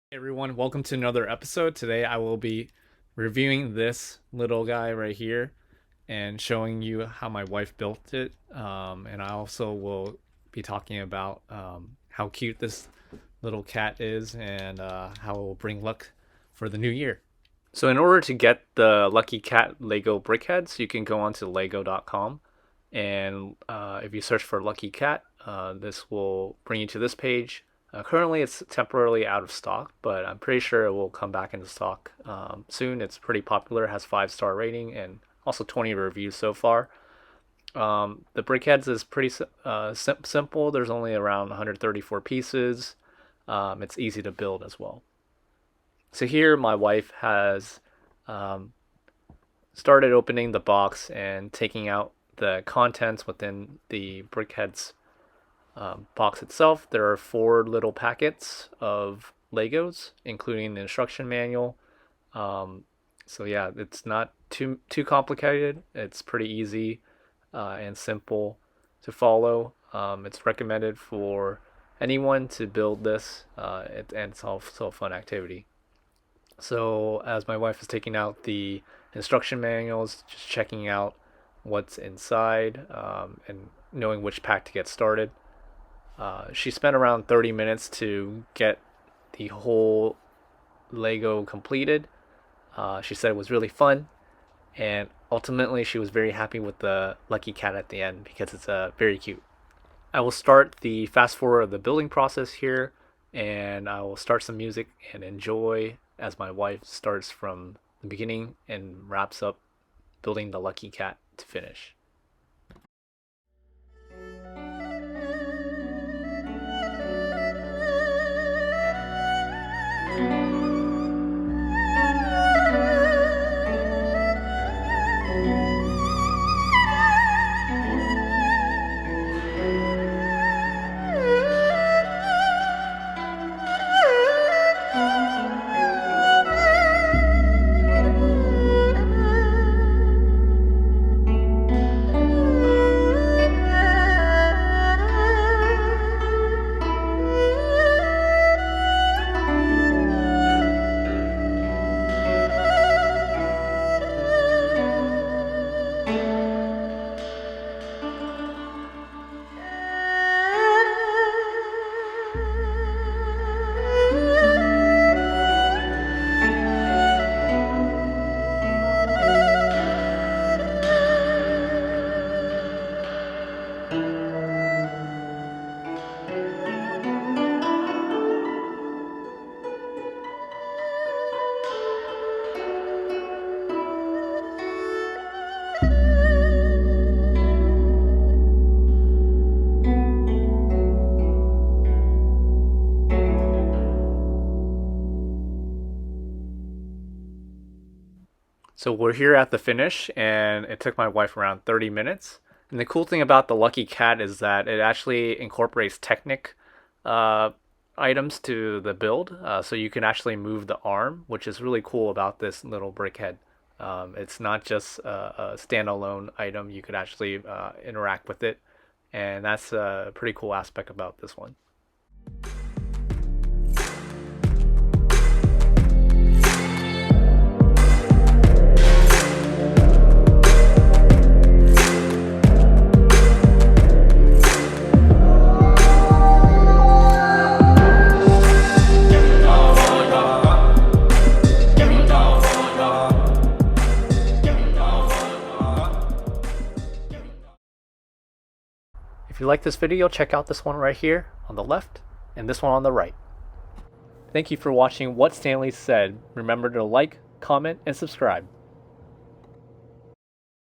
Hey everyone, welcome to another episode. Today I will be reviewing this little guy right here and showing you how my wife built it. And I also will be talking about how cute this little cat is and how it will bring luck for the new year. So in order to get the Lucky Cat Lego BrickHeadz, you can go onto lego.com and if you search for Lucky Cat, this will bring you to this page. Currently, it's temporarily out of stock, but I'm pretty sure it will come back into stock soon. It's pretty popular, it has 5-star rating and also 20 reviews so far. The BrickHeadz is pretty simple. There's only around 134 pieces. It's easy to build as well. So here, my wife has started opening the box and taking out the contents within the BrickHeadz box itself. There are 4 little packets of Legos, including the instruction manual. So yeah, it's not too complicated. It's pretty easy and simple to follow. It's recommended for anyone to build this, and it's also a fun activity. So as my wife is taking out the instruction manuals, just checking out what's inside and knowing which pack to get started. She spent around 30 minutes to get the whole Lego completed. She said it was really fun, and ultimately she was very happy with the Lucky Cat at the end because it's very cute. I will start the fast forward of the building process here, and I will start some music and enjoy as my wife starts from the beginning and wraps up building the Lucky Cat to finish. So we're here at the finish, and it took my wife around 30 minutes. And the cool thing about the Lucky Cat is that it actually incorporates Technic uh, items to the build. So you can actually move the arm, which is really cool about this little brickhead. It's not just a standalone item, you could actually interact with it. And that's a pretty cool aspect about this one. If you like this video, check out this one right here on the left and this one on the right. Thank you for watching What Stanley Said. Remember to like, comment, and subscribe.